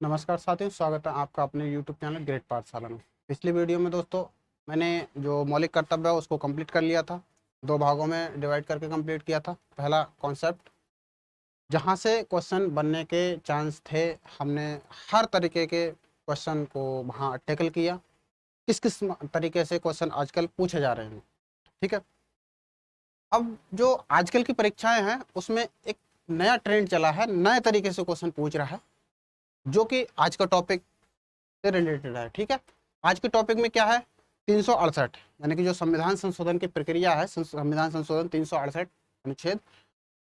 नमस्कार साथियों, स्वागत है आपका अपने YouTube चैनल ग्रेट पाठशाला में। पिछली वीडियो में दोस्तों मैंने जो मौलिक कर्तव्य है उसको कंप्लीट कर लिया था। दो भागों में डिवाइड करके कंप्लीट किया था। पहला कॉन्सेप्ट, जहाँ से क्वेश्चन बनने के चांस थे, हमने हर तरीके के क्वेश्चन को वहाँ टैकल किया। किस किस तरीके से क्वेश्चन आजकल पूछे जा रहे हैं, ठीक है। अब जो आजकल की परीक्षाएं हैं उसमें एक नया ट्रेंड चला है, नए तरीके से क्वेश्चन पूछ रहा है, जो कि आज का टॉपिक से रिलेटेड है, ठीक है। आज के टॉपिक में क्या है, 368 यानी कि जो संविधान संशोधन की प्रक्रिया है, संविधान संशोधन 368 अनुच्छेद,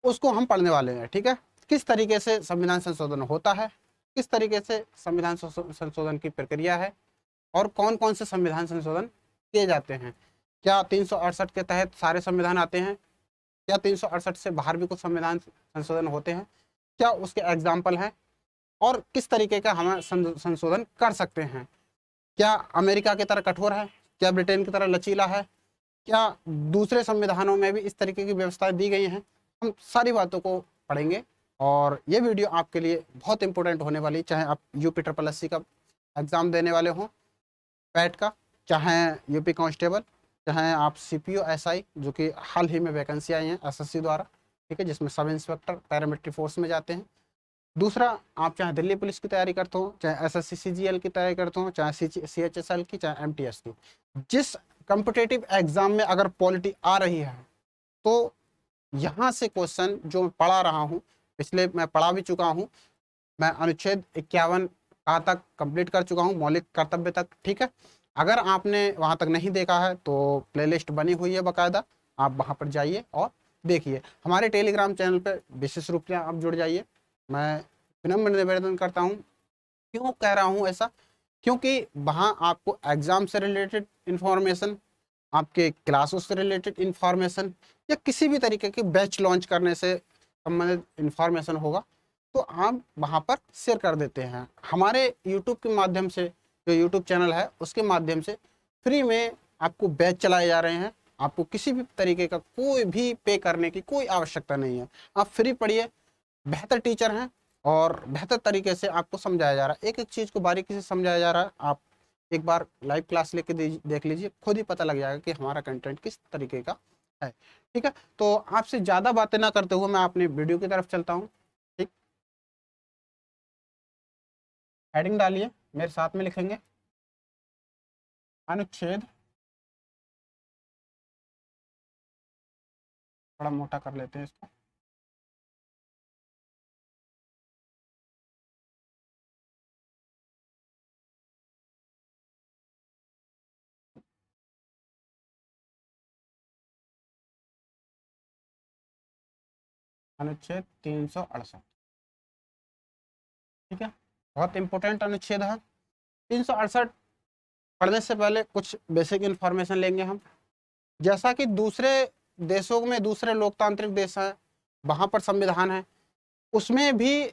उसको हम पढ़ने वाले हैं, ठीक है। किस तरीके से संविधान संशोधन होता है, किस तरीके से संविधान संशोधन की प्रक्रिया है, और कौन कौन से संविधान संशोधन किए जाते हैं। क्या 368 के तहत सारे संविधान आते हैं, क्या 368 से बाहर भी कुछ संविधान संशोधन होते हैं, क्या उसके एग्जाम्पल हैं, और किस तरीके का हम संशोधन कर सकते हैं। क्या अमेरिका की तरह कठोर है, क्या ब्रिटेन की तरह लचीला है, क्या दूसरे संविधानों में भी इस तरीके की व्यवस्थाएं दी गई हैं। हम सारी बातों को पढ़ेंगे और ये वीडियो आपके लिए बहुत इंपॉर्टेंट होने वाली, चाहे आप यूपी ट्रिपल एससी का एग्ज़ाम देने वाले हों, पैट का, चाहे यूपी कांस्टेबल, चाहे आप सीपीओ एसआई, जो कि हाल ही में वैकेंसी आई हैं एसएससी द्वारा, ठीक है, जिसमें सब इंस्पेक्टर पैरामिलिट्री फोर्स में जाते हैं। दूसरा, आप चाहे दिल्ली पुलिस की तैयारी करते हो, चाहे एसएससी सीजीएल की तैयारी करते हो, चाहे सीएचएसएल की, चाहे एमटीएस की, जिस कम्पिटेटिव एग्जाम में अगर पॉलिटी आ रही है, तो यहाँ से क्वेश्चन जो मैं पढ़ा रहा हूँ, पिछले मैं पढ़ा भी चुका हूँ। मैं अनुच्छेद 51 का तक कंप्लीट कर चुका हूँ, मौलिक कर्तव्य तक, ठीक है। अगर आपने वहाँ तक नहीं देखा है तो प्लेलिस्ट बनी हुई है बाकायदा, आप वहाँ पर जाइए और देखिए। हमारे टेलीग्राम चैनल पर विशेष रूप से आप जुड़ जाइए। मैं विनम्र निवेदन करता हूँ। क्यों कह रहा हूँ ऐसा, क्योंकि वहाँ आपको एग्जाम से रिलेटेड इंफॉर्मेशन, आपके क्लासों से रिलेटेड इंफॉर्मेशन, या किसी भी तरीके के बैच लॉन्च करने से संबंधित इंफॉर्मेशन होगा, तो आप वहाँ पर शेयर कर देते हैं। हमारे यूट्यूब के माध्यम से, जो यूट्यूब चैनल है उसके माध्यम से फ्री में आपको बैच चलाए जा रहे हैं। आपको किसी भी तरीके का कोई भी पे करने की कोई आवश्यकता नहीं है। आप फ्री पढ़िए, बेहतर टीचर हैं और बेहतर तरीके से आपको समझाया जा रहा है, एक एक चीज़ को बारीकी से समझाया जा रहा है। आप एक बार लाइव क्लास लेके देख लीजिए, खुद ही पता लग जाएगा कि हमारा कंटेंट किस तरीके का है, ठीक है। तो आपसे ज़्यादा बातें ना करते हुए मैं अपनी वीडियो की तरफ चलता हूँ, ठीक। हेडिंग डालिए, मेरे साथ में लिखेंगे अनुच्छेद, थोड़ा मोटा कर लेते हैं इसको, अनुच्छेद 368, ठीक है। बहुत इंपॉर्टेंट अनुच्छेद है 368। पढ़ने से पहले कुछ बेसिक इन्फॉर्मेशन लेंगे हम। जैसा कि दूसरे देशों में, दूसरे लोकतांत्रिक देश हैं, वहाँ पर संविधान है, उसमें भी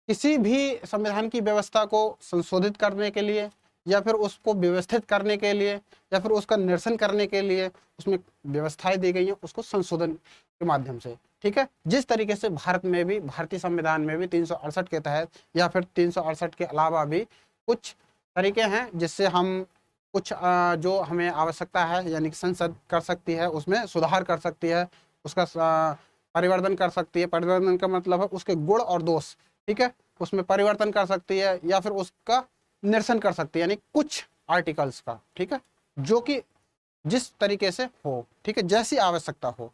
किसी भी संविधान की व्यवस्था को संशोधित करने के लिए, या फिर उसको व्यवस्थित करने के लिए, या फिर उसका निरसन करने के लिए उसमें व्यवस्थाएं दी गई हैं, उसको संशोधन के माध्यम से, ठीक है। जिस तरीके से भारत में भी, भारतीय संविधान में भी 368 के तहत, या फिर 368 के अलावा भी कुछ तरीके हैं जिससे हम कुछ जो हमें आवश्यकता है, यानी कि संसद कर सकती है, उसमें सुधार कर सकती है, उसका परिवर्तन कर सकती है। परिवर्तन का मतलब है उसके गुण और दोष, ठीक है, उसमें परिवर्तन कर सकती है, या फिर उसका निरसन कर सकती है, यानी कुछ आर्टिकल्स का, ठीक है, जो कि जिस तरीके से हो, ठीक है, जैसी आवश्यकता हो।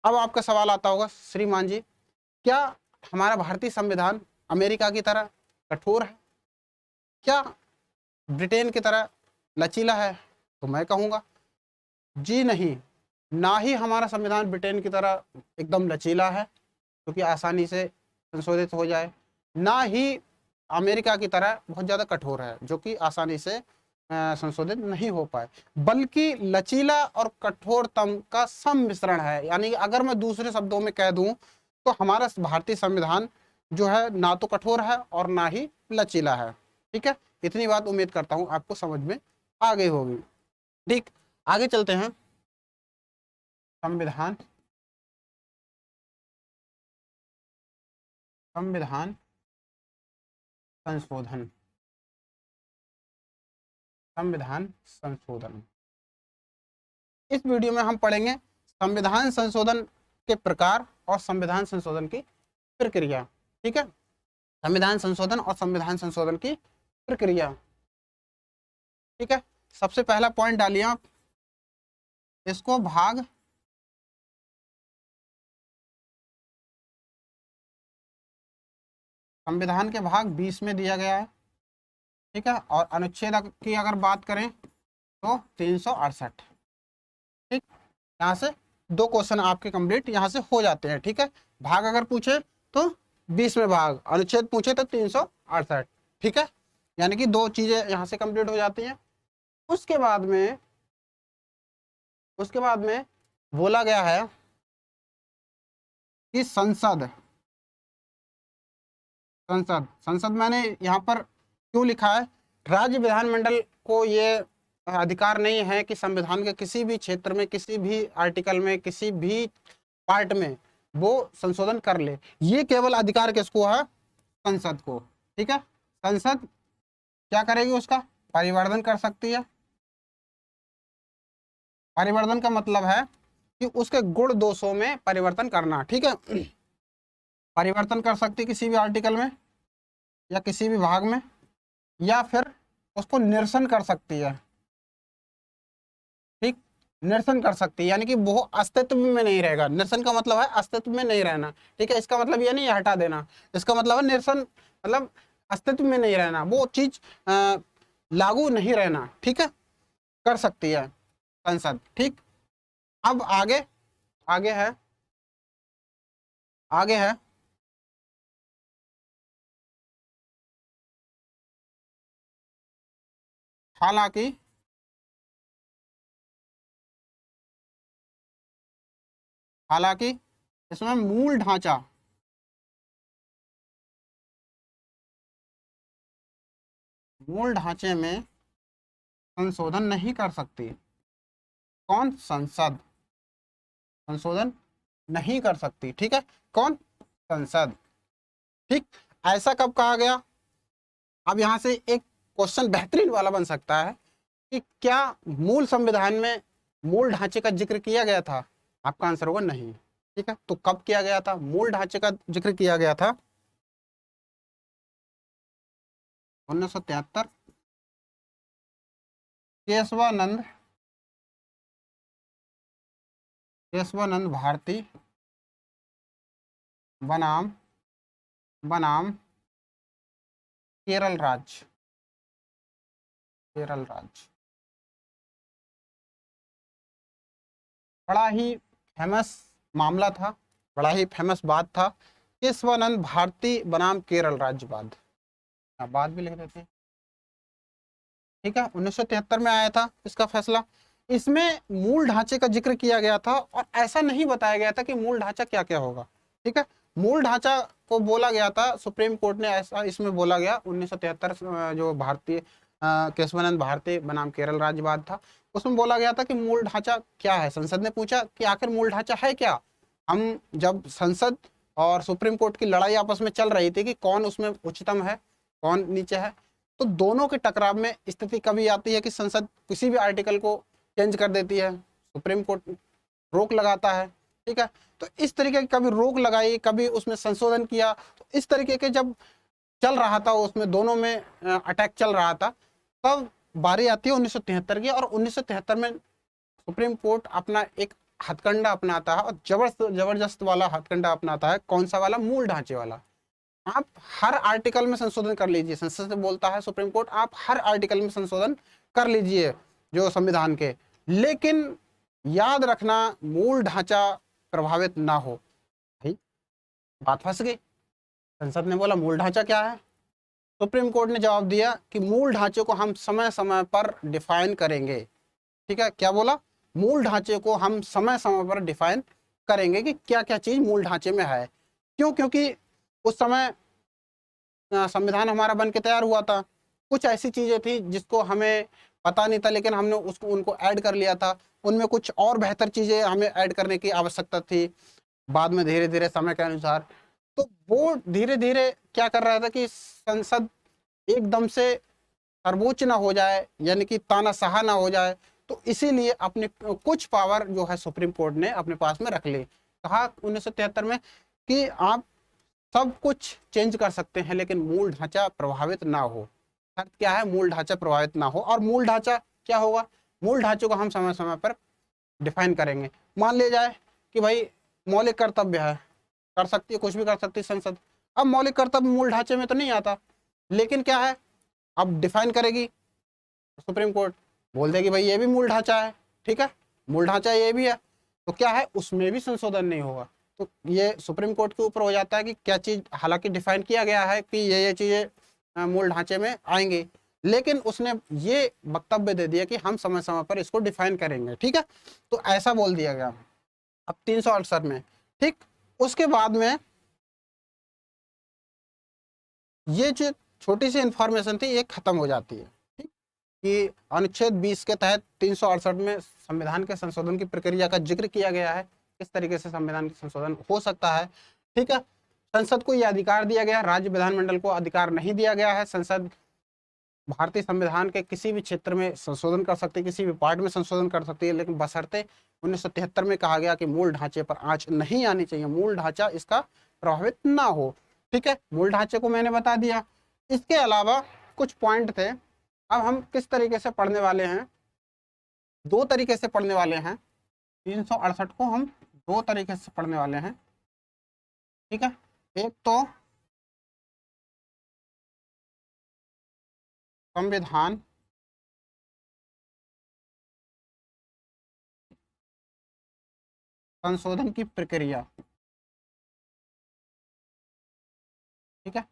अब आपका सवाल आता होगा, श्रीमान जी, क्या हमारा भारतीय संविधान अमेरिका की तरह कठोर है, क्या ब्रिटेन की तरह लचीला है? तो मैं कहूँगा जी नहीं, ना ही हमारा संविधान ब्रिटेन की तरह एकदम लचीला है क्योंकि आसानी से संशोधित हो जाए, ना ही अमेरिका की तरह बहुत ज़्यादा कठोर है जो कि आसानी से संशोधित नहीं हो पाए, बल्कि लचीला और कठोरतम का सम्मिश्रण है। यानी अगर मैं दूसरे शब्दों में कह दूं तो हमारा भारतीय संविधान जो है ना तो कठोर है और ना ही लचीला है, ठीक है। इतनी बात उम्मीद करता हूं आपको समझ में आ गई होगी, ठीक। आगे चलते हैं। संविधान, संविधान संशोधन, संविधान संशोधन। इस वीडियो में हम पढ़ेंगे संविधान संशोधन के प्रकार और संविधान संशोधन की प्रक्रिया। ठीक है, संविधान संशोधन और संविधान संशोधन की प्रक्रिया। ठीक है, सबसे पहला पॉइंट डालिए आप, इसको भाग संविधान के भाग 20 में दिया गया है। ठीक है, और अनुच्छेद की अगर बात करें तो 368। ठीक, यहाँ से 2 क्वेश्चन आपके कंप्लीट यहाँ से हो जाते हैं। ठीक है, भाग अगर पूछे तो 20 में भाग, अनुच्छेद पूछे तो 368। ठीक है, यानी कि 2 चीजें यहाँ से कंप्लीट हो जाती हैं। उसके बाद में बोला गया है कि संसद मैंने यहाँ पर क्यों लिखा है, राज्य विधानमंडल को ये अधिकार नहीं है कि संविधान के किसी भी क्षेत्र में, किसी भी आर्टिकल में, किसी भी पार्ट में वो संशोधन कर ले। ये केवल अधिकार किसको है, संसद को। ठीक है, संसद क्या करेगी, उसका परिवर्तन कर सकती है। परिवर्तन का मतलब है कि उसके गुण दोषों में परिवर्तन करना। ठीक है, परिवर्तन कर सकती है किसी भी आर्टिकल में या किसी भी भाग में, या फिर उसको निरसन कर सकती है। ठीक, निरसन कर सकती है, यानी कि वो अस्तित्व में नहीं रहेगा। निरसन का मतलब है अस्तित्व में नहीं रहना। ठीक है, इसका मतलब ये नहीं है हटा देना, इसका मतलब है निरसन मतलब अस्तित्व में नहीं रहना, वो चीज लागू नहीं रहना। ठीक है, कर सकती है संसद। ठीक, अब आगे है हालांकि इसमें मूल ढांचे में संशोधन नहीं कर सकती। कौन, संसद संशोधन नहीं कर सकती। ठीक है, कौन, संसद। ठीक, ऐसा कब कहा गया। अब यहां से एक क्वेश्चन बेहतरीन वाला बन सकता है कि क्या मूल संविधान में मूल ढांचे का जिक्र किया गया था। आपका आंसर होगा नहीं। ठीक है, तो कब किया गया था, मूल ढांचे का जिक्र किया गया था 1973 केशवानंद भारती बनाम केरल राज्य। बड़ा ही फेमस मामला था, बड़ा ही फेमस बात था, केशवानंद भारती बनाम केरल राज्यवाद। बात भी लिख देते हैं। ठीक है, 1973 में आया था इसका फैसला। इसमें मूल ढांचे का जिक्र किया गया था और ऐसा नहीं बताया गया था कि मूल ढांचा क्या क्या होगा। ठीक है, मूल ढांचा को बोला गया था, सुप्रीम कोर्ट ने ऐसा इसमें बोला गया 1973 जो भारतीय केशवानंद भारती बनाम केरल राज्यवाद था, उसमें बोला गया था कि मूल ढांचा क्या है। संसद ने पूछा कि आखिर मूल ढांचा है क्या। हम जब संसद और सुप्रीम कोर्ट की लड़ाई आपस में चल रही थी कि कौन उसमें उच्चतम है कौन नीचे है, तो दोनों के टकराव में स्थिति कभी आती है कि संसद किसी भी आर्टिकल को चेंज कर देती है, सुप्रीम कोर्ट रोक लगाता है। ठीक है, तो इस तरीके की कभी रोक लगाई, कभी उसमें संशोधन किया, तो इस तरीके के जब चल रहा था, उसमें दोनों में अटैक चल रहा था, तब बारी आती है 1973 की। और 1973 में सुप्रीम कोर्ट अपना एक हथकंडा अपनाता है और जबरदस्त वाला हथकंडा अपनाता है। कौन सा वाला, मूल ढांचे वाला। आप हर आर्टिकल में संशोधन कर लीजिए, संसद से बोलता है सुप्रीम कोर्ट, आप हर आर्टिकल में संशोधन कर लीजिए जो संविधान के, लेकिन याद रखना मूल ढांचा प्रभावित ना हो। भाई बात फंस गई। संसद ने बोला मूल ढांचा क्या है, सुप्रीम कोर्ट ने जवाब दिया कि मूल ढांचे को हम समय समय पर डिफाइन करेंगे। ठीक है, क्या बोला, मूल ढांचे को हम समय समय पर डिफाइन करेंगे कि क्या क्या चीज मूल ढांचे में है। क्यों, क्योंकि उस समय संविधान हमारा बन के तैयार हुआ था, कुछ ऐसी चीजें थी जिसको हमें पता नहीं था, लेकिन हमने उनको ऐड कर लिया था। उनमें कुछ और बेहतर चीजें हमें ऐड करने की आवश्यकता थी बाद में, धीरे धीरे समय के अनुसार। तो वो धीरे धीरे क्या कर रहा था कि संसद एकदम से सर्वोच्च ना हो जाए, यानी कि तानाशाह ना हो जाए। तो इसीलिए अपने कुछ पावर जो है सुप्रीम कोर्ट ने अपने पास में रख ली। कहा 1973 में कि आप सब कुछ चेंज कर सकते हैं लेकिन मूल ढांचा प्रभावित ना हो। शर्त क्या है? मूल ढांचा प्रभावित ना हो। और मूल ढांचा क्या होगा? मूल ढांचे को हम समय समय पर डिफाइन करेंगे। मान लिया जाए कि भाई मौलिक कर्तव्य है, कर सकती है, कुछ भी कर सकती है संसद। अब मौलिक कर्तव्य मूल ढांचे में तो नहीं आता, लेकिन क्या है, अब डिफाइन करेगी सुप्रीम कोर्ट, बोल देगी भाई ये भी मूल ढांचा है, ठीक है, मूल ढांचा ये भी है, तो क्या है, उसमें भी संशोधन नहीं होगा। तो ये सुप्रीम कोर्ट के ऊपर हो जाता है कि क्या चीज, हालांकि डिफाइन किया गया है कि ये चीजें मूल ढांचे में आएंगी, लेकिन उसने ये वक्तव्य दे दिया कि हम समय समय पर इसको डिफाइन करेंगे, ठीक है। तो ऐसा बोल दिया गया अब 368 में, ठीक। उसके बाद में ये जो छोटी सी इंफॉर्मेशन थी ये खत्म हो जाती है, ठीक। कि अनुच्छेद 20 के तहत 368 में संविधान के संशोधन की प्रक्रिया का जिक्र किया गया है, किस तरीके से संविधान के संशोधन हो सकता है, ठीक है। संसद को यह अधिकार दिया गया, राज्य विधानमंडल को अधिकार नहीं दिया गया है। संसद भारतीय संविधान के किसी भी क्षेत्र में संशोधन कर सकती है, किसी भी पार्ट में संशोधन कर सकती है, लेकिन बशर्ते 1973 में कहा गया कि मूल ढांचे पर आंच नहीं आनी चाहिए, मूल ढांचा इसका प्रभावित ना हो, ठीक है। मूल ढांचे को मैंने बता दिया। इसके अलावा कुछ पॉइंट थे। अब हम किस तरीके से पढ़ने वाले हैं, दो तरीके से पढ़ने वाले हैं। 368 को हम दो तरीके से पढ़ने वाले हैं, ठीक है। एक तो संविधान संशोधन की प्रक्रिया, ठीक है।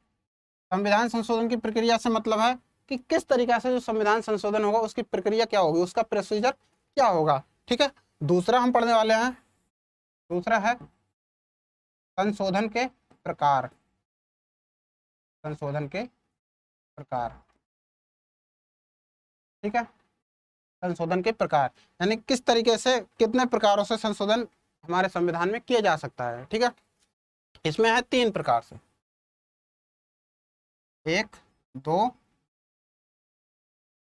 संविधान संशोधन की प्रक्रिया से मतलब है कि किस तरीके से जो संविधान संशोधन होगा उसकी प्रक्रिया क्या होगी, उसका प्रोसीजर क्या होगा, ठीक है। दूसरा हम पढ़ने वाले हैं, दूसरा है संशोधन के प्रकार, संशोधन के प्रकार, ठीक है। संशोधन के प्रकार यानी किस तरीके से, कितने प्रकारों से संशोधन हमारे संविधान में किया जा सकता है, ठीक है। इसमें है 3 प्रकार से, 1, 2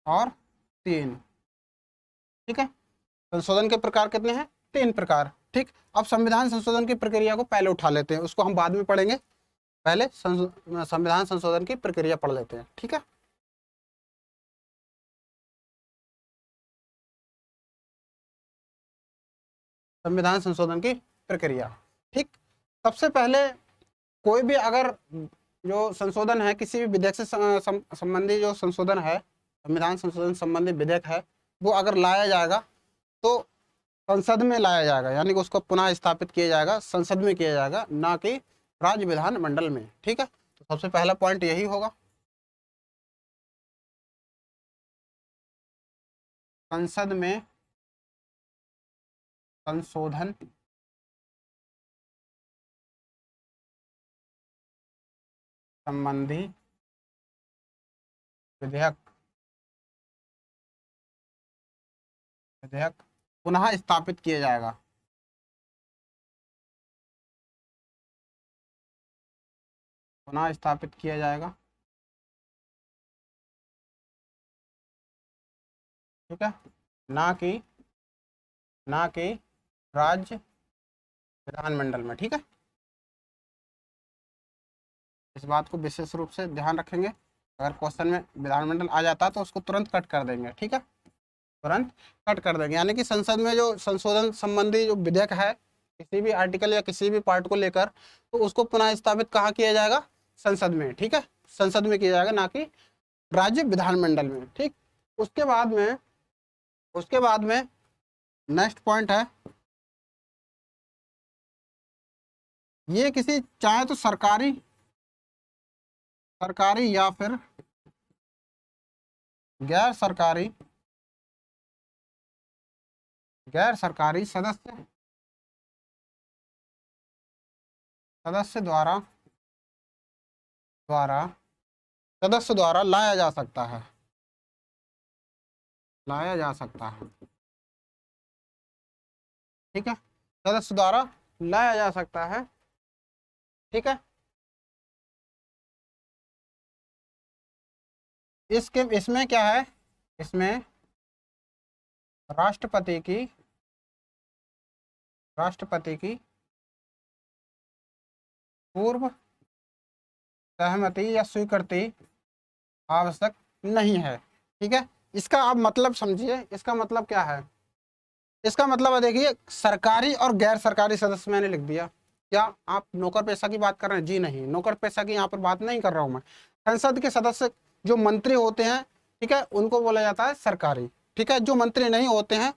और 3, ठीक है। संशोधन के प्रकार कितने हैं? 3 प्रकार, ठीक। अब संविधान संशोधन की प्रक्रिया को पहले उठा लेते हैं, उसको हम बाद में पढ़ेंगे, पहले संविधान संशोधन की प्रक्रिया पढ़ लेते हैं, ठीक है। संविधान संशोधन की प्रक्रिया, ठीक। सबसे पहले कोई भी अगर जो संशोधन है, किसी भी विधेयक से संबंधी जो संशोधन है, संविधान संशोधन संबंधी विधेयक है, वो अगर लाया जाएगा तो संसद में लाया जाएगा, यानी कि उसको पुनः स्थापित किया जाएगा, संसद में किया जाएगा, ना कि राज्य विधानमंडल में, ठीक है। तो सबसे पहला पॉइंट यही होगा, संसद में संशोधन संबंधी विधेयक विधेयक पुनः स्थापित किया जाएगा, पुनः स्थापित किया जाएगा, ठीक है। ना कि ना कि राज्य विधानमंडल में, ठीक है। इस बात को विशेष रूप से ध्यान रखेंगे, अगर क्वेश्चन में विधानमंडल आ जाता है तो उसको तुरंत कट कर देंगे, ठीक है, तुरंत कट कर देंगे। यानी कि संसद में जो संशोधन संबंधी जो विधेयक है, किसी भी आर्टिकल या किसी भी पार्ट को लेकर, तो उसको पुनः स्थापित कहाँ किया जाएगा? संसद में, ठीक है, संसद में किया जाएगा, ना कि राज्य विधानमंडल में, ठीक। उसके बाद में नेक्स्ट पॉइंट है, ये किसी चाहे तो सरकारी सरकारी या फिर गैर सरकारी सदस्य सदस्य द्वारा द्वारा सदस्य द्वारा लाया जा सकता है, लाया जा सकता है, ठीक है, सदस्य द्वारा लाया जा सकता है, ठीक है। इसमें क्या है, इसमें राष्ट्रपति की पूर्व सहमति या स्वीकृति आवश्यक नहीं है। ठीक है, इसका आप मतलब समझिए, इसका मतलब क्या है, इसका मतलब है देखिए, सरकारी और गैर सरकारी सदस्य मैंने लिख दिया। क्या आप नौकर पेशा की बात कर रहे हैं? जी नहीं, नौकर पेशा की यहाँ पर बात नहीं कर रहा हूँ मैं। संसद के सदस्य जो मंत्री होते हैं, ठीक है, उनको बोला जाता है सरकारी। ठीक है, जो मंत्री नहीं होते हैं,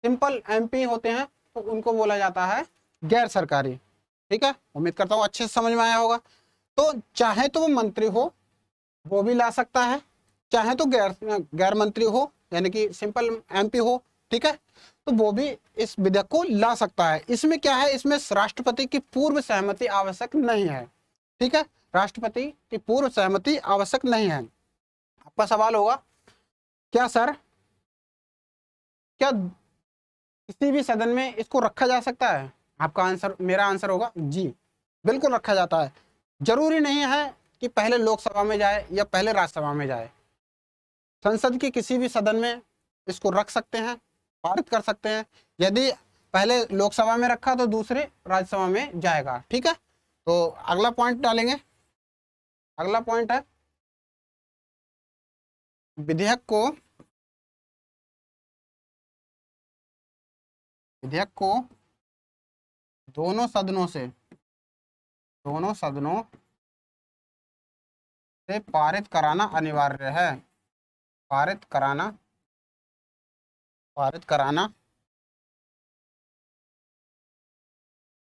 सिंपल MP होते हैं, तो उनको बोला जाता है गैर सरकारी। ठीक है, उम्मीद करता हूँ अच्छे से समझ में आया होगा। तो चाहे तो वो मंत्री हो, वो भी ला सकता है, चाहे तो गैर मंत्री हो, यानी कि सिंपल MP हो, ठीक है, तो वो भी इस विधेयक को ला सकता है। इसमें क्या है, इसमें राष्ट्रपति की पूर्व सहमति आवश्यक नहीं है। ठीक है, राष्ट्रपति की पूर्व सहमति आवश्यक नहीं है। आपका सवाल होगा, क्या सर, क्या किसी भी सदन में इसको रखा जा सकता है? आपका आंसर, मेरा आंसर होगा जी, बिल्कुल रखा जाता है। जरूरी नहीं है कि पहले लोकसभा में जाए या पहले राज्यसभा में जाए। संसद के किसी भी सदन में इसको रख सकते हैं, पारित कर सकते हैं। यदि पहले लोकसभा में रखा तो दूसरे राज्यसभा में जाएगा। ठीक है, तो अगला पॉइंट डालेंगे। अगला पॉइंट है, विधेयक को दोनों सदनों से पारित कराना अनिवार्य है। पारित कराना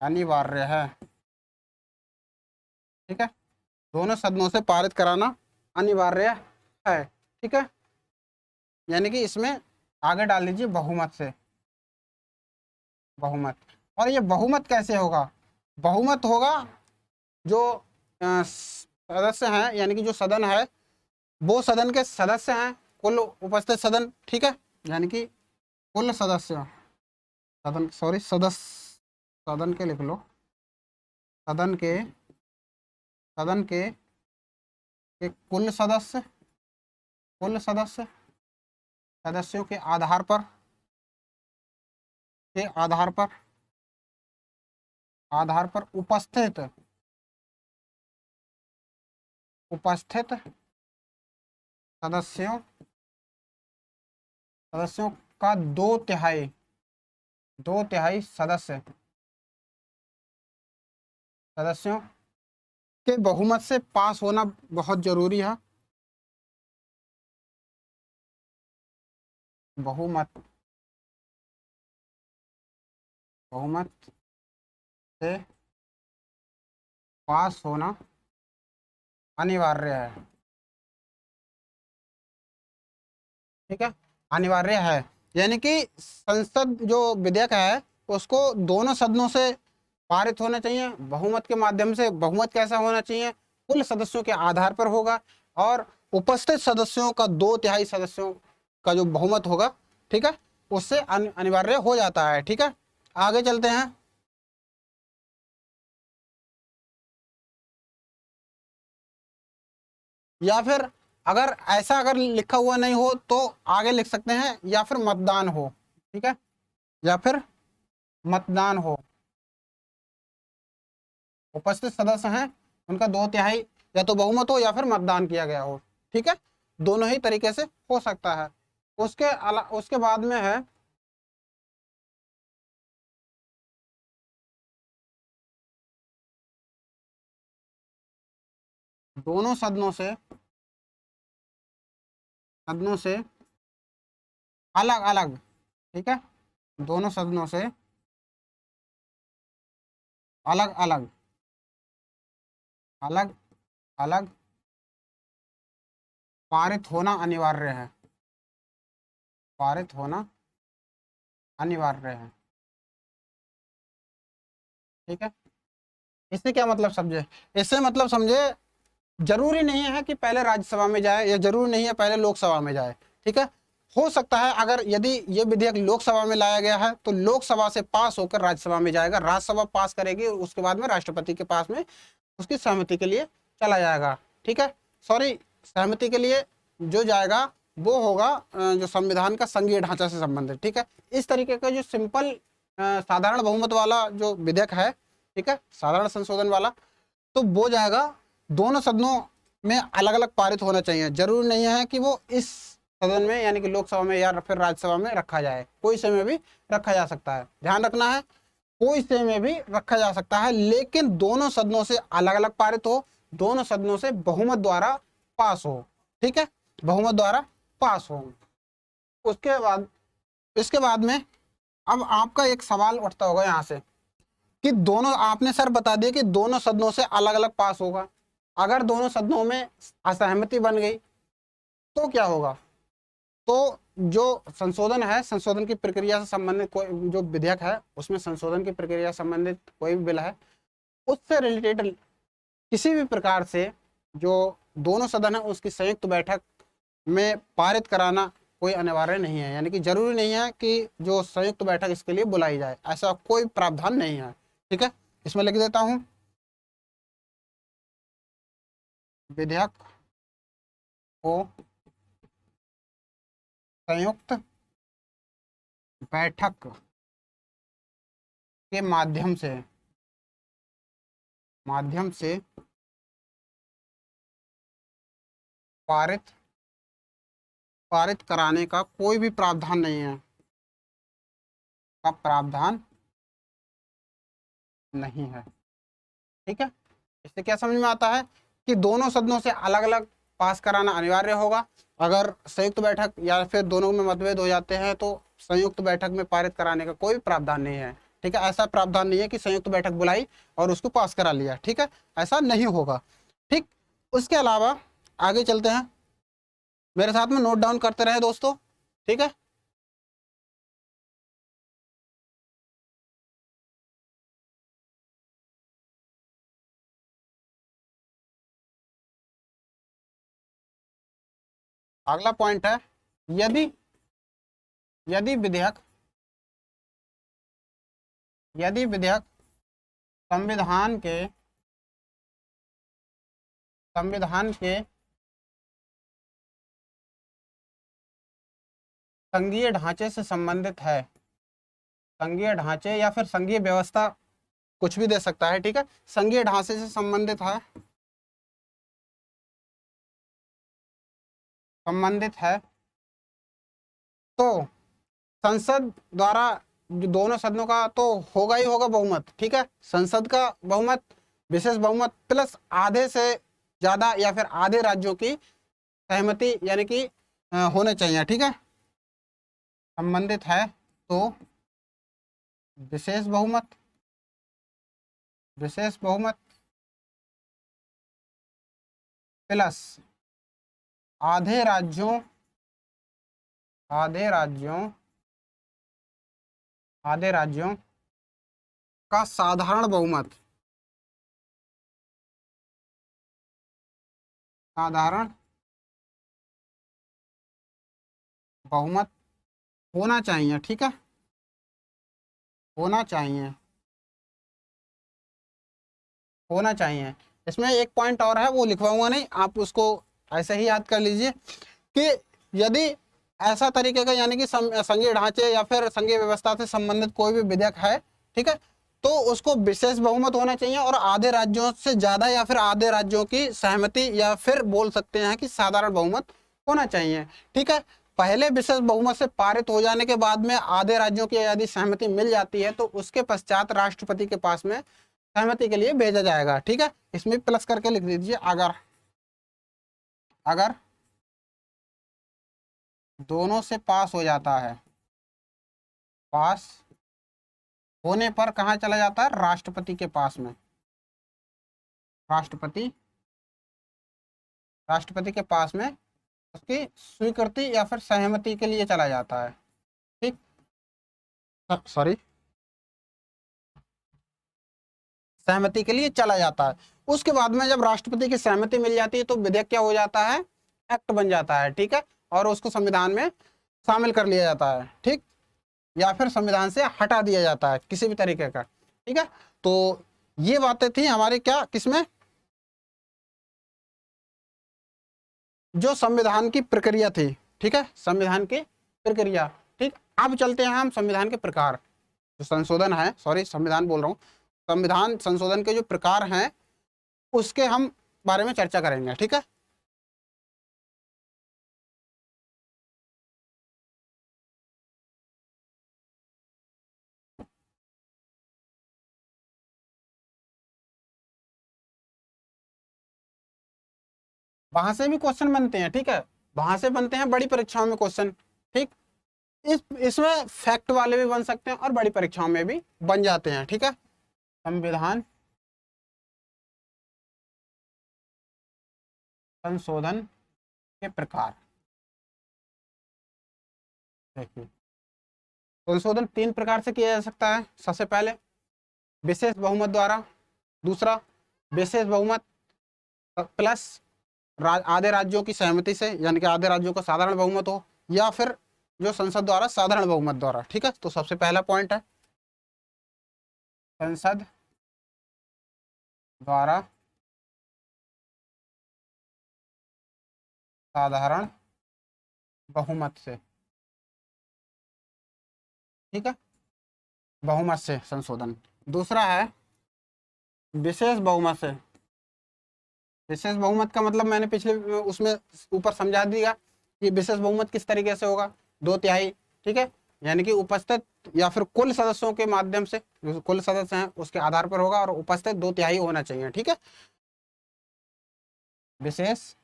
अनिवार्य है। ठीक है, दोनों सदनों से पारित कराना अनिवार्य है। ठीक है, यानी कि इसमें आगे डाल दीजिए बहुमत से, बहुमत। और ये बहुमत कैसे होगा? बहुमत होगा, जो सदस्य हैं, यानी कि जो सदन है, वो सदन के सदस्य हैं, कुल उपस्थित सदन। ठीक है, यानी कि कुल सदस्य, सदन के लिख लो, सदन के कुल सदस्यों के आधार पर उपस्थित सदस्यों का दो तिहाई सदस्यों के बहुमत से पास होना बहुत जरूरी है। बहुमत से पास होना अनिवार्य है। ठीक है, अनिवार्य है, यानी कि संसद जो विधेयक है उसको दोनों सदनों से पारित होना चाहिए बहुमत के माध्यम से। बहुमत कैसा होना चाहिए? कुल सदस्यों के आधार पर होगा, और उपस्थित सदस्यों का 2/3 सदस्यों का जो बहुमत होगा, ठीक है, उससे अनिवार्य हो जाता है। ठीक है, आगे चलते हैं। या फिर अगर लिखा हुआ नहीं हो तो आगे लिख सकते हैं, या फिर मतदान हो। ठीक है, या फिर मतदान हो, उपस्थित सदस्य हैं उनका 2/3 या तो बहुमत हो या फिर मतदान किया गया हो। ठीक है, दोनों ही तरीके से हो सकता है। उसके बाद में है दोनों सदनों से अलग अलग। ठीक है, दोनों सदनों से अलग अलग पारित होना अनिवार्य है। पारित होना अनिवार्य है। ठीक है, इससे क्या मतलब समझे? इससे मतलब समझे, जरूरी नहीं है कि पहले राज्यसभा में जाए, या जरूरी नहीं है पहले लोकसभा में जाए। ठीक है, हो सकता है अगर यदि ये विधेयक लोकसभा में लाया गया है तो लोकसभा से पास होकर राज्यसभा में जाएगा, राज्यसभा पास करेगी, उसके बाद में राष्ट्रपति के पास में उसकी सहमति के लिए चला जाएगा। ठीक है, सॉरी, सहमति के लिए जो जाएगा वो होगा जो संविधान का संघीय ढांचा से संबंधित, ठीक है। इस तरीके का जो सिंपल साधारण बहुमत वाला जो विधेयक है, ठीक है, साधारण संशोधन वाला, तो वो जाएगा दोनों सदनों में अलग अलग पारित होना चाहिए। जरूरी नहीं है कि वो इस सदन में यानी कि लोकसभा में या फिर राज्यसभा में रखा जाए, कोई से में भी रखा जा सकता है। ध्यान रखना है, कोई से में भी रखा जा सकता है, लेकिन दोनों सदनों से अलग अलग पारित हो, दोनों सदनों से बहुमत द्वारा पास हो, ठीक है, बहुमत द्वारा पास हो। उसके बाद इसके बाद में अब आपका एक सवाल उठता होगा यहाँ से कि दोनों, आपने सर बता दिया कि दोनों सदनों से अलग अलग पास होगा, अगर दोनों सदनों में असहमति बन गई तो क्या होगा? तो जो संशोधन है, संशोधन की प्रक्रिया से संबंधित कोई जो विधेयक है उसमें संशोधन की प्रक्रिया से संबंधित कोई भी बिल है, उससे रिलेटेड किसी भी प्रकार से जो दोनों सदन है उसकी संयुक्त बैठक में पारित कराना कोई अनिवार्य नहीं है, यानी कि जरूरी नहीं है कि जो संयुक्त बैठक इसके लिए बुलाई जाए, ऐसा कोई प्रावधान नहीं है, ठीक है। इसमें लिख देता हूं, विधेयक को संयुक्त बैठक के माध्यम से पारित कराने का कोई भी प्रावधान नहीं है, का प्रावधान नहीं है, ठीक है। इससे क्या समझ में आता है कि दोनों सदनों से अलग अलग पास कराना अनिवार्य होगा। अगर संयुक्त बैठक या फिर दोनों में मतभेद हो जाते हैं तो संयुक्त बैठक में पारित कराने का कोई प्रावधान नहीं है, ठीक है। ऐसा प्रावधान नहीं है कि संयुक्त बैठक बुलाई और उसको पास करा लिया, ठीक है, ऐसा नहीं होगा, ठीक। उसके अलावा आगे चलते हैं, मेरे साथ में नोट डाउन करते रहे दोस्तों, ठीक है। अगला पॉइंट है, यदि यदि विधेयक यदि विधेयक संविधान के संघीय ढांचे से संबंधित है, संघीय ढांचे या फिर संघीय व्यवस्था कुछ भी दे सकता है, ठीक है, संघीय ढांचे से संबंधित है तो संसद द्वारा जो दोनों सदनों का तो होगा ही होगा बहुमत, ठीक है। संसद का बहुमत, विशेष बहुमत प्लस आधे से ज्यादा या फिर आधे राज्यों की सहमति यानी कि होने चाहिए, ठीक है। संबंधित है तो विशेष बहुमत प्लस आधे राज्यों का साधारण बहुमत होना चाहिए, ठीक है, होना चाहिए। इसमें एक पॉइंट और है, वो लिखवाऊंगा नहीं, आप उसको ऐसे ही याद कर लीजिए कि यदि ऐसा तरीके का यानी कि संघीय ढांचे या फिर संघीय व्यवस्था से संबंधित कोई भी विधेयक है, ठीक है, तो उसको विशेष बहुमत होना चाहिए और आधे राज्यों से ज्यादा या फिर आधे राज्यों की सहमति या फिर बोल सकते हैं कि साधारण बहुमत होना चाहिए, ठीक है। पहले विशेष बहुमत से पारित हो जाने के बाद में आधे राज्यों की यदि सहमति मिल जाती है तो उसके पश्चात राष्ट्रपति के पास में सहमति के लिए भेजा जाएगा, ठीक है। इसमें प्लस करके लिख दीजिए, अगर दोनों से पास हो जाता है, पास होने पर कहाँ चला जाता है? राष्ट्रपति के पास में, राष्ट्रपति के पास में उसकी स्वीकृति या फिर सहमति के लिए चला जाता है, ठीक, सॉरी, सहमति के लिए चला जाता है। उसके बाद में जब राष्ट्रपति की सहमति मिल जाती है तो विधेयक क्या हो जाता है? एक्ट बन जाता है, ठीक है, और उसको संविधान में शामिल कर लिया जाता है, ठीक, या फिर संविधान से हटा दिया जाता है किसी भी तरीके का, ठीक है। तो ये बातें थी हमारे क्या किसमें जो संविधान की प्रक्रिया थी, ठीक है, संविधान की प्रक्रिया। ठीक, अब चलते हैं हम संविधान के प्रकार, जो संशोधन है, सॉरी संविधान बोल रहा हूँ, संविधान संशोधन के जो प्रकार हैं उसके हम बारे में चर्चा करेंगे। ठीक है, वहां से भी क्वेश्चन बनते हैं। ठीक है, वहां से बनते हैं बड़ी परीक्षाओं में क्वेश्चन। ठीक, इसमें फैक्ट वाले भी बन सकते हैं और बड़ी परीक्षाओं में भी बन जाते हैं। ठीक है, संविधान संशोधन के प्रकार। देखिए, संशोधन 3 प्रकार से किया जा सकता है। सबसे पहले विशेष बहुमत द्वारा, दूसरा विशेष बहुमत प्लस आधे राज्यों की सहमति से, यानी कि आधे राज्यों का साधारण बहुमत हो, या फिर जो संसद द्वारा साधारण बहुमत द्वारा। ठीक है, तो सबसे पहला पॉइंट है संसद द्वारा साधारण बहुमत से। ठीक है, बहुमत से संशोधन। दूसरा है विशेष बहुमत से। विशेष बहुमत का मतलब मैंने पिछले उसमें ऊपर समझा दिया कि विशेष बहुमत किस तरीके से होगा, 2/3। ठीक है, यानी कि उपस्थित या फिर कुल सदस्यों के माध्यम से, जो कुल सदस्य हैं उसके आधार पर होगा, और उपस्थित 2/3 होना चाहिए। ठीक है, विशेष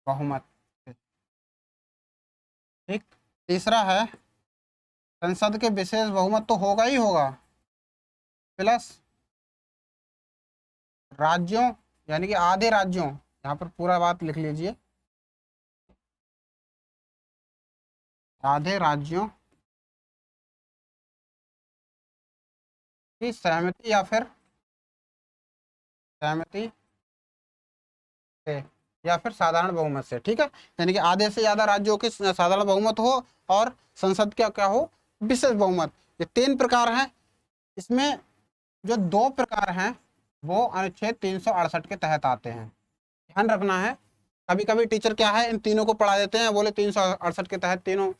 बहुमत। ठीक, तीसरा है संसद के विशेष बहुमत तो होगा ही होगा, प्लस राज्यों, यानी कि आधे राज्यों, यहाँ पर पूरा बात लिख लीजिए, आधे राज्यों की सहमति या फिर सहमति से, या फिर साधारण बहुमत से। ठीक है, यानी कि आधे से ज्यादा राज्यों की साधारण बहुमत हो और संसद का क्या हो, विशेष बहुमत। ये 3 प्रकार हैं। इसमें जो 2 प्रकार हैं वो अनुच्छेद 368 के तहत आते हैं। ध्यान रखना है, कभी कभी टीचर क्या है इन तीनों को पढ़ा देते हैं, बोले 368 के तहत तीन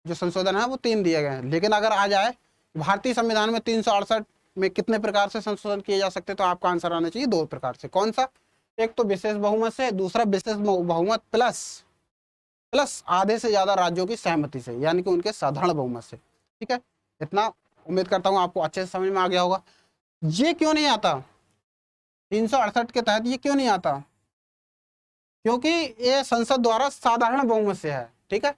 जो संशोधन है वो 3 दिए गए हैं। लेकिन अगर आ जाए भारतीय संविधान में 368 में कितने प्रकार से संशोधन किए जा सकते, तो आपका आंसर आना चाहिए 2 प्रकार से। कौन सा? एक तो विशेष बहुमत से, दूसरा विशेष बहुमत प्लस आधे से ज्यादा राज्यों की सहमति से, यानी कि उनके साधारण बहुमत से। ठीक है, इतना उम्मीद करता हूं आपको अच्छे से समझ में आ गया होगा। ये क्यों नहीं आता 368 के तहत, ये क्यों नहीं आता? क्योंकि ये संसद द्वारा साधारण बहुमत से है। ठीक है,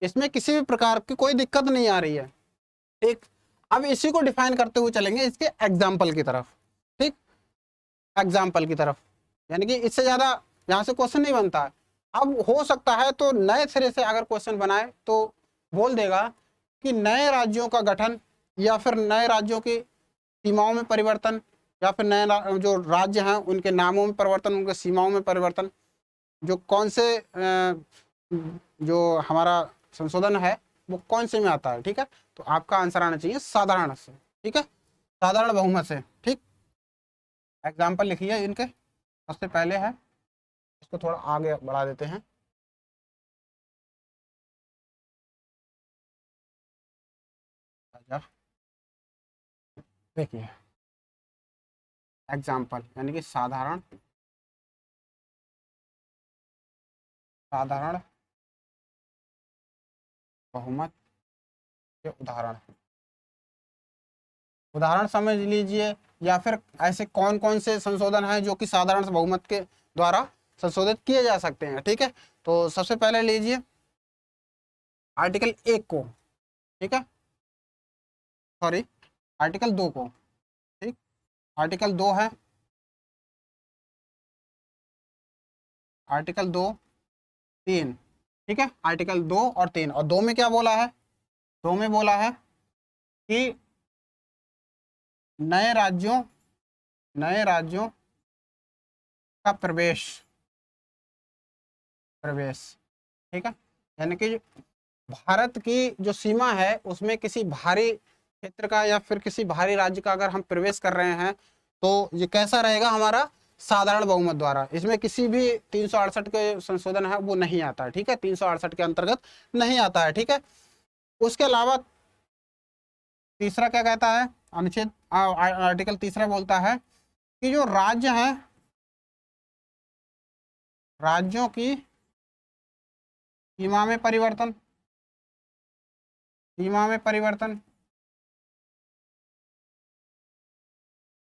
इसमें किसी भी प्रकार की कोई दिक्कत नहीं आ रही है। ठीक, अब इसी को डिफाइन करते हुए चलेंगे इसके एग्जाम्पल की तरफ। ठीक, एग्जाम्पल की तरफ, यानी कि इससे ज्यादा यहाँ से क्वेश्चन नहीं बनता है। अब हो सकता है तो नए सिरे से अगर क्वेश्चन बनाए तो बोल देगा कि नए राज्यों का गठन, या फिर नए राज्यों की सीमाओं में परिवर्तन, या फिर नए जो राज्य हैं उनके नामों में परिवर्तन, उनके सीमाओं में परिवर्तन, जो कौन से जो हमारा संशोधन है वो कौन से में आता है। ठीक है, तो आपका आंसर आना चाहिए साधारण से। ठीक है, साधारण बहुमत से। ठीक, एग्जाम्पल लिखिए इनके। सबसे पहले है, इसको थोड़ा आगे बढ़ा देते हैं। अच्छा, देखिए एग्जाम्पल, यानी कि साधारण बहुमत के उदाहरण। उदाहरण समझ लीजिए, या फिर ऐसे कौन कौन से संशोधन हैं जो कि साधारण बहुमत के द्वारा संशोधित किए जा सकते हैं। ठीक है, तो सबसे पहले लीजिए आर्टिकल 1 को। ठीक है, सॉरी आर्टिकल 2 को। ठीक, आर्टिकल 2 है, आर्टिकल 2, 3। ठीक है, आर्टिकल 2 और 3। और 2 में क्या बोला है? 2 में बोला है कि नए राज्यों का प्रवेश। ठीक है, यानी कि भारत की जो सीमा है उसमें किसी भारी क्षेत्र का या फिर किसी भारी राज्य का अगर हम प्रवेश कर रहे हैं तो ये कैसा रहेगा हमारा, साधारण बहुमत द्वारा। इसमें किसी भी 368 के संशोधन है वो नहीं आता है, ठीक है, 368 के अंतर्गत नहीं आता है, ठीक है। उसके अलावा तीसरा क्या कहता है, अनुच्छेद आर्टिकल तीसरा बोलता है कि जो राज्य हैं, राज्यों की सीमा में परिवर्तन, सीमा में परिवर्तन,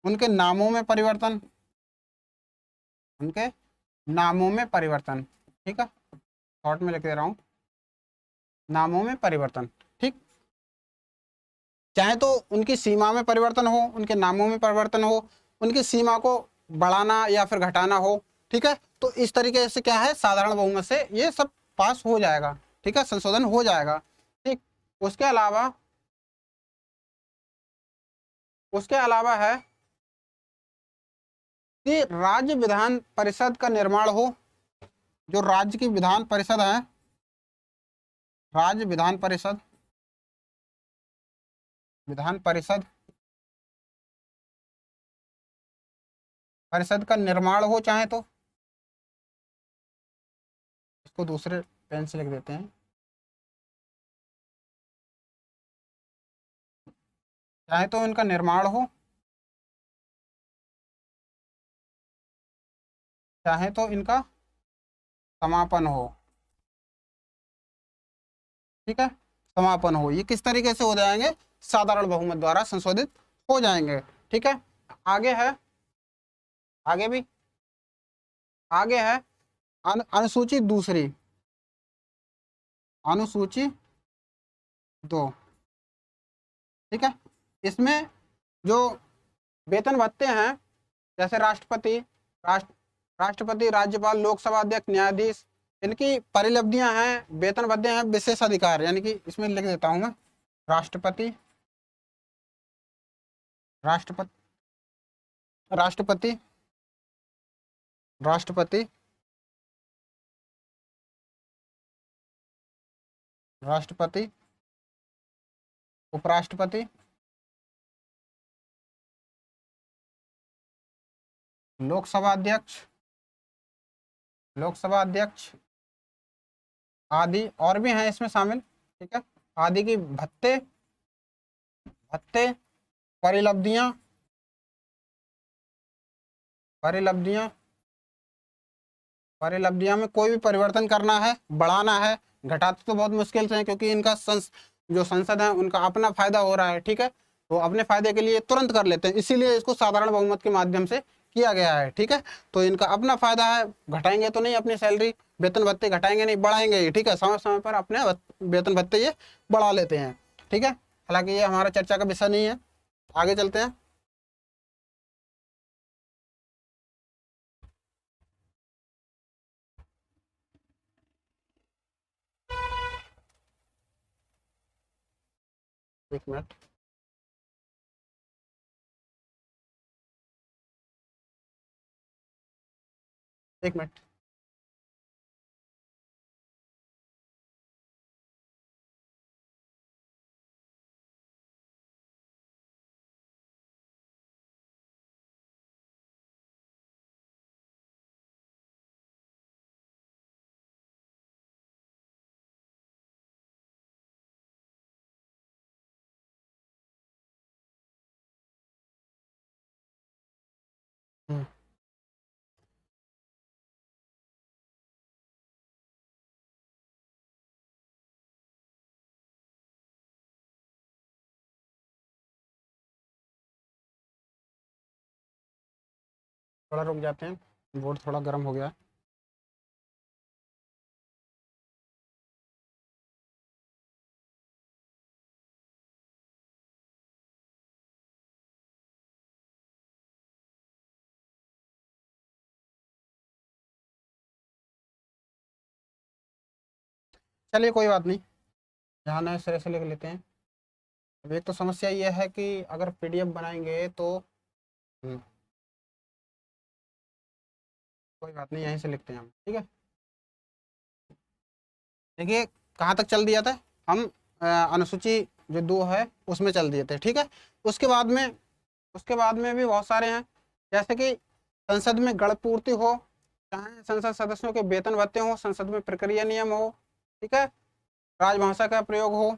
उनके नामों में परिवर्तन, उनके नामों में परिवर्तन, ठीक है, शॉर्ट में लिख दे रहा हूं, नामों में परिवर्तन, ठीक। चाहे तो उनकी सीमा में परिवर्तन हो, उनके नामों में परिवर्तन हो, उनकी सीमा को बढ़ाना या फिर घटाना हो, ठीक है। तो इस तरीके से क्या है, साधारण बहुमत से ये सब पास हो जाएगा, ठीक है, संशोधन हो जाएगा, ठीक। उसके अलावा है कि राज्य विधान परिषद का निर्माण हो, जो राज्य की विधान परिषद है, राज्य विधान परिषद, विधान परिषद, परिषद का निर्माण हो, चाहे तो इसको दूसरे पेन से लिख देते हैं, चाहे तो इनका निर्माण हो, चाहे तो इनका समापन हो, ठीक है, समापन हो। ये किस तरीके से हो जाएंगे, साधारण बहुमत द्वारा संशोधित हो जाएंगे, ठीक है। आगे है, आगे भी आगे है अनुसूची दूसरी, अनुसूची 2, ठीक है। इसमें जो वेतन भत्ते हैं, जैसे राष्ट्रपति, राष्ट्रपति, राज्यपाल, लोकसभा अध्यक्ष, न्यायाधीश, इनकी परिलब्धियां हैं, वेतन भत्ते हैं, विशेष अधिकार, यानी कि इसमें लिख देता हूं मैं, राष्ट्रपति, राष्ट्रपति, राष्ट्रपति, राष्ट्रपति, राष्ट्रपति, उपराष्ट्रपति, लोकसभा अध्यक्ष, लोकसभा अध्यक्ष आदि और भी हैं इसमें शामिल, ठीक है, आदि की भत्ते, भत्ते, परिलब्धियां, परिलब्धियां, परिलब्धियां में कोई भी परिवर्तन करना है, बढ़ाना है, घटाते तो बहुत मुश्किल से है, क्योंकि इनका जो संसद है उनका अपना फायदा हो रहा है, ठीक है, तो अपने फायदे के लिए तुरंत कर लेते हैं, इसीलिए इसको साधारण बहुमत के माध्यम से किया गया है, ठीक है। तो इनका अपना फायदा है, घटाएंगे तो नहीं अपनी सैलरी, वेतन भत्ते घटाएंगे नहीं, बढ़ाएंगे ही, ठीक है, समय समय पर अपने वेतन भत्ते ये बढ़ा लेते हैं, ठीक है। हालांकि ये हमारा चर्चा का विषय नहीं है, आगे चलते हैं। एक मिनट, एक मिनट, थोड़ा रुक जाते हैं, बोर्ड थोड़ा गर्म हो गया है। चलिए कोई बात नहीं, यहाँ नए सिरे से लिख लेते हैं। अब एक तो समस्या ये है कि अगर पीडीएफ बनाएंगे तो कोई बात नहीं, यहीं से लिखते हैं हम, ठीक है। देखिए कहाँ तक चल दिया था हम, अनुसूची जो 2 है उसमें चल दिए थे, ठीक है। उसके बाद में भी बहुत सारे हैं, जैसे कि संसद में गण पूर्ति हो, चाहे संसद सदस्यों के वेतन भत्ते हो, संसद में प्रक्रिया नियम हो, ठीक है, राजभाषा का प्रयोग हो,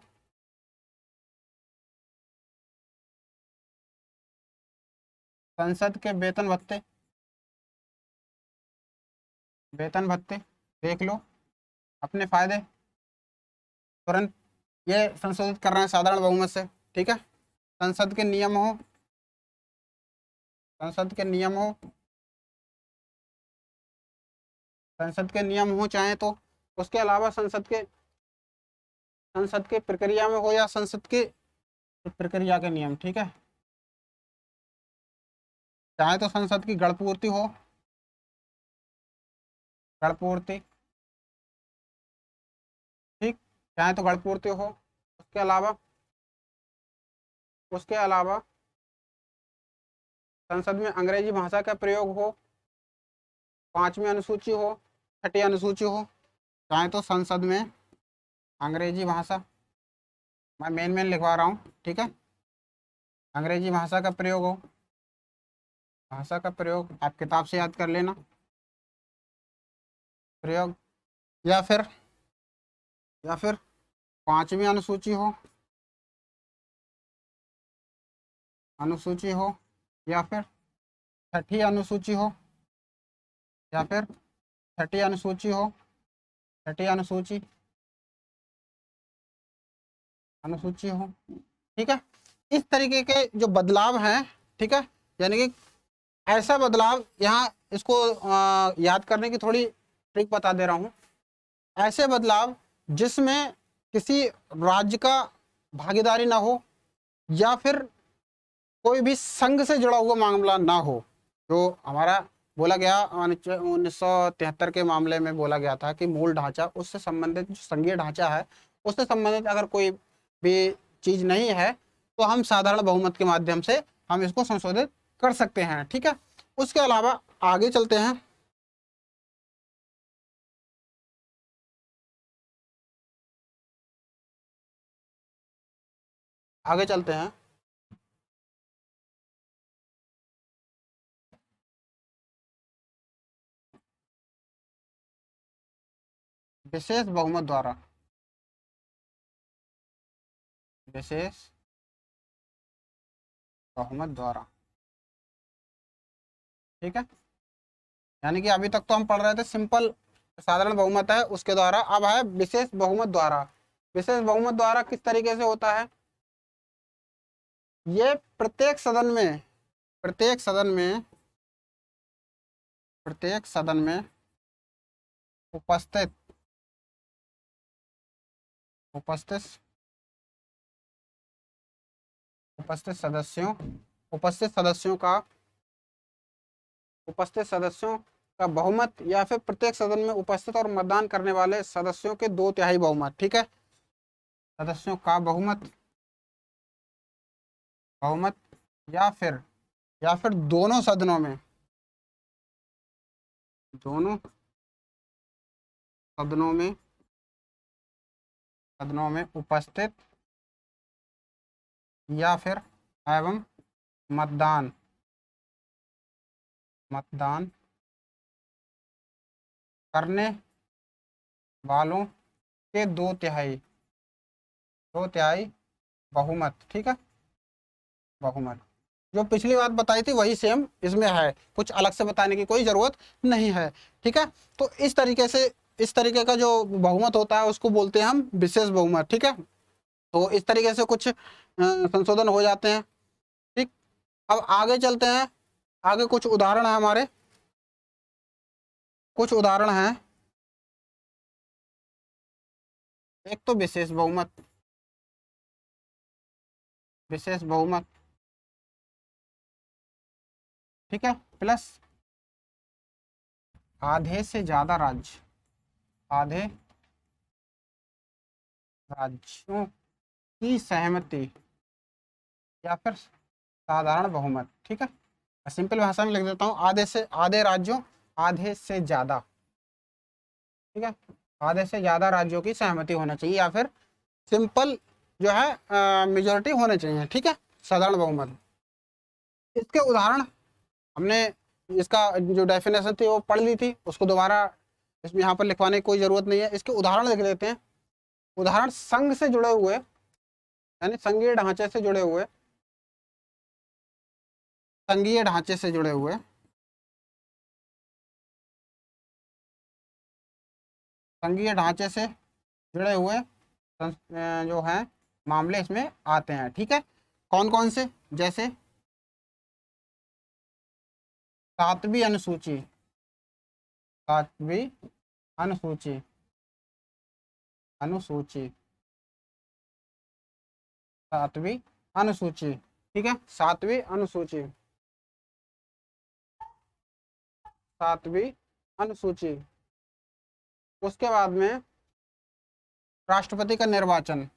संसद के वेतन भत्ते, वेतन भत्ते देख लो अपने फायदे, तुरंत ये संशोधित कर रहे हैं साधारण बहुमत से, ठीक है। संसद के नियम हो, संसद के नियम हो, संसद के नियम हो चाहे तो, उसके अलावा संसद के प्रक्रिया में हो या संसद के प्रक्रिया के नियम, ठीक है, चाहे तो संसद की गणपूर्ति हो, गणपूर्ति, ठीक, चाहे तो गणपूर्ति हो, उसके अलावा संसद में अंग्रेजी भाषा का प्रयोग हो, 5वीं अनुसूची हो, 6ठी अनुसूची हो, चाहे तो संसद में अंग्रेजी भाषा, मैं मेन लिखवा रहा हूँ, ठीक है, अंग्रेजी भाषा का प्रयोग हो, भाषा का प्रयोग आप किताब से याद कर लेना, प्रयोग, या फिर 5वीं अनुसूची हो, या फिर 6ठी अनुसूची हो, या फिर 6ठी अनुसूची हो, 6ठी अनुसूची हो, ठीक है। इस तरीके के जो बदलाव हैं, ठीक है, यानी कि ऐसा बदलाव, यहाँ इसको याद करने की थोड़ी ट्रिक बता दे रहा हूँ, ऐसे बदलाव जिसमें किसी राज्य का भागीदारी ना हो या फिर कोई भी संघ से जुड़ा हुआ मामला ना हो, जो हमारा बोला गया 1973 के मामले में बोला गया था कि मूल ढांचा, उससे संबंधित जो संघीय ढांचा है उससे संबंधित अगर कोई भी चीज नहीं है तो हम साधारण बहुमत के माध्यम से हम इसको संशोधित कर सकते हैं, ठीक है। उसके अलावा आगे चलते हैं, आगे चलते हैं, विशेष बहुमत द्वारा, विशेष बहुमत द्वारा, ठीक है, यानी कि अभी तक तो हम पढ़ रहे थे सिंपल साधारण बहुमत है उसके द्वारा, अब है विशेष बहुमत द्वारा। विशेष बहुमत द्वारा किस तरीके से होता है, ये प्रत्येक सदन में, प्रत्येक सदन में, प्रत्येक सदन में उपस्थित उपस्थित उपस्थित सदस्यों उपस्थित सदस्यों का उपस्थित सदस्यों का बहुमत या फिर प्रत्येक सदन में उपस्थित और मतदान करने वाले सदस्यों के 2/3 बहुमत, ठीक है, सदस्यों का बहुमत, बहुमत या फिर दोनों सदनों में, दोनों सदनों में, सदनों में उपस्थित या फिर एवं मतदान, मतदान करने वालों के 2/3 बहुमत, ठीक है, बहुमत। जो पिछली बात बताई थी वही सेम इसमें है, कुछ अलग से बताने की कोई जरूरत नहीं है, ठीक है। तो इस तरीके से, इस तरीके का जो बहुमत होता है उसको बोलते हैं हम विशेष बहुमत, ठीक है। तो इस तरीके से कुछ संशोधन हो जाते हैं, ठीक। अब आगे चलते हैं, आगे कुछ उदाहरण है हमारे, कुछ उदाहरण हैं। एक तो विशेष बहुमत, विशेष बहुमत, ठीक है, प्लस आधे से ज्यादा राज्य, आधे राज्यों की सहमति या फिर साधारण बहुमत, ठीक है। सिंपल भाषा में लिख देता हूँ, आधे राज्यों, आधे से ज्यादा, ठीक है, आधे से ज्यादा राज्यों की सहमति होना चाहिए या फिर सिंपल जो है मेजोरिटी होने चाहिए, ठीक है, साधारण बहुमत। इसके उदाहरण हमने इसका जो डेफिनेशन थी वो पढ़ ली थी, उसको दोबारा इसमें यहाँ पर लिखवाने की कोई ज़रूरत नहीं है। इसके उदाहरण लिख लेते हैं। उदाहरण संघ से जुड़े हुए, यानी संघीय ढांचे से जुड़े हुए, संघीय ढांचे से जुड़े हुए, संघीय ढांचे से जुड़े हुए जो हैं मामले इसमें आते हैं। ठीक है, कौन कौन से? जैसे 7वीं अनुसूची, 7वीं अनुसूची, अनुसूची, 7वीं अनुसूची। ठीक है, 7वीं अनुसूची, 7वीं अनुसूची। उसके बाद में राष्ट्रपति का निर्वाचन,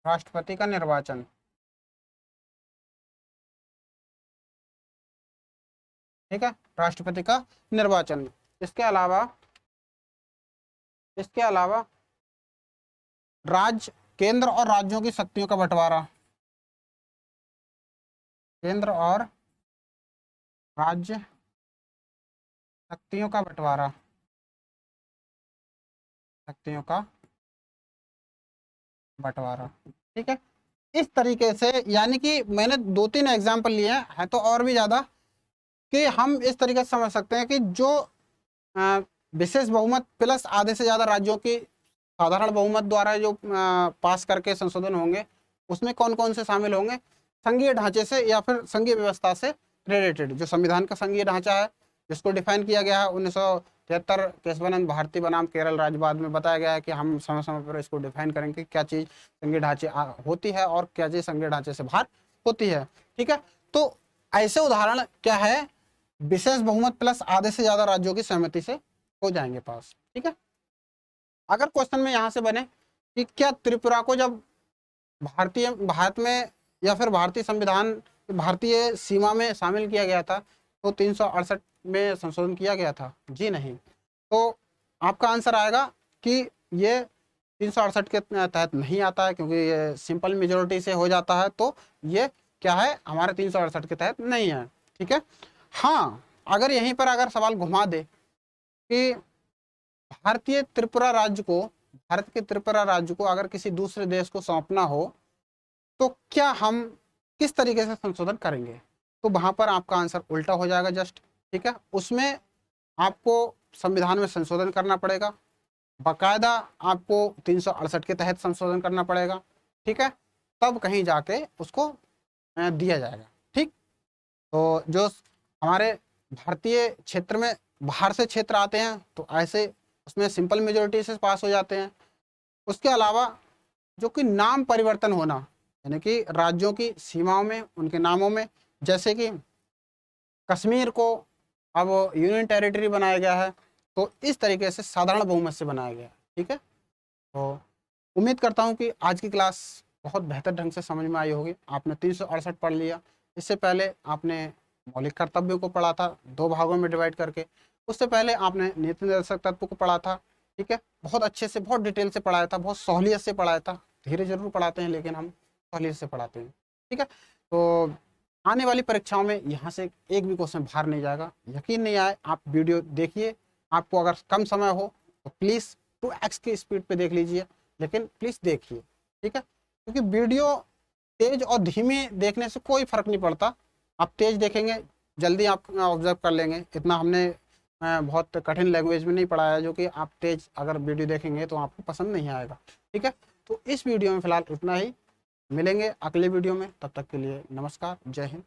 राष्ट्रपति का निर्वाचन। ठीक है, राष्ट्रपति का निर्वाचन। इसके अलावा, इसके अलावा राज्य, केंद्र और राज्यों की शक्तियों का बंटवारा, केंद्र और राज्य शक्तियों का बंटवारा, शक्तियों का बंटवारा। ठीक है, इस तरीके से, यानी कि मैंने 2-3 एग्जाम्पल लिए हैं तो और भी ज़्यादा, कि हम इस तरीके से समझ सकते हैं कि जो विशेष बहुमत प्लस आधे से ज़्यादा राज्यों की साधारण बहुमत द्वारा जो पास करके संशोधन होंगे, उसमें कौन कौन से शामिल होंगे? संघीय ढांचे से या फिर संघीय व्यवस्था से रिलेटेड, जो संविधान का संघीय ढांचा है जिसको डिफाइन किया गया है 1973 केशवानंद भारती बनाम केरल राज्यवाद में बताया गया है कि हम समय समय पर इसको डिफाइन करेंगे, क्या चीज़ संघीय ढांचे होती है और क्या चीज़ संघीय ढांचे से बाहर होती है। ठीक है, तो ऐसे उदाहरण क्या है, विशेष बहुमत प्लस आधे से ज़्यादा राज्यों की सहमति से हो जाएंगे पास। ठीक है, अगर क्वेश्चन में यहाँ से बने कि क्या त्रिपुरा को जब भारत में या फिर भारतीय संविधान, भारतीय सीमा में शामिल किया गया था तो 368 में संशोधन किया गया था? जी नहीं। तो आपका आंसर आएगा कि ये 368 के तहत नहीं आता है, क्योंकि ये सिंपल मेजोरिटी से हो जाता है, तो ये क्या है, हमारे 368 के तहत नहीं है। ठीक है, हाँ, अगर यहीं पर अगर सवाल घुमा दे कि भारतीय त्रिपुरा राज्य को, भारत के त्रिपुरा राज्य को अगर किसी दूसरे देश को सौंपना हो तो क्या हम किस तरीके से संशोधन करेंगे, तो वहां पर आपका आंसर उल्टा हो जाएगा जस्ट। ठीक है, उसमें आपको संविधान में संशोधन करना पड़ेगा, बाकायदा आपको 368 के तहत संशोधन करना पड़ेगा। ठीक है, तब कहीं जाके उसको दिया जाएगा। ठीक, तो जो हमारे भारतीय क्षेत्र में बाहर से क्षेत्र आते हैं तो ऐसे उसमें सिंपल मेजोरिटी से पास हो जाते हैं। उसके अलावा जो कि नाम परिवर्तन होना, यानी कि राज्यों की सीमाओं में उनके नामों में, जैसे कि कश्मीर को अब यूनियन टेरिटरी बनाया गया है, तो इस तरीके से साधारण बहुमत से बनाया गया है। ठीक है, तो उम्मीद करता हूँ कि आज की क्लास बहुत बेहतर ढंग से समझ में आई होगी। आपने 368 पढ़ लिया, इससे पहले आपने मौलिक कर्तव्यों को पढ़ा था 2 भागों में डिवाइड करके, उससे पहले आपने नीति निर्देशक तत्व को पढ़ा था। ठीक है, बहुत अच्छे से, बहुत डिटेल से पढ़ाया था, बहुत सहूलियत से पढ़ाया था। धीरे जरूर पढ़ाते हैं लेकिन हम सहूलियत से पढ़ाते हैं। ठीक है, तो आने वाली परीक्षाओं में यहाँ से एक भी क्वेश्चन बाहर नहीं जाएगा। यकीन नहीं आए, आप वीडियो देखिए। आपको अगर कम समय हो तो प्लीज़ 2x की स्पीड पे देख लीजिए, लेकिन प्लीज़ देखिए। ठीक है, क्योंकि वीडियो तेज और धीमे देखने से कोई फर्क नहीं पड़ता। आप तेज देखेंगे जल्दी आप ऑब्जर्व कर लेंगे। इतना हमने बहुत कठिन लैंग्वेज में नहीं पढ़ाया जो कि आप तेज अगर वीडियो देखेंगे तो आपको पसंद नहीं आएगा। ठीक है, तो इस वीडियो में फ़िलहाल इतना ही। मिलेंगे अगले वीडियो में, तब तक के लिए नमस्कार, जय हिंद।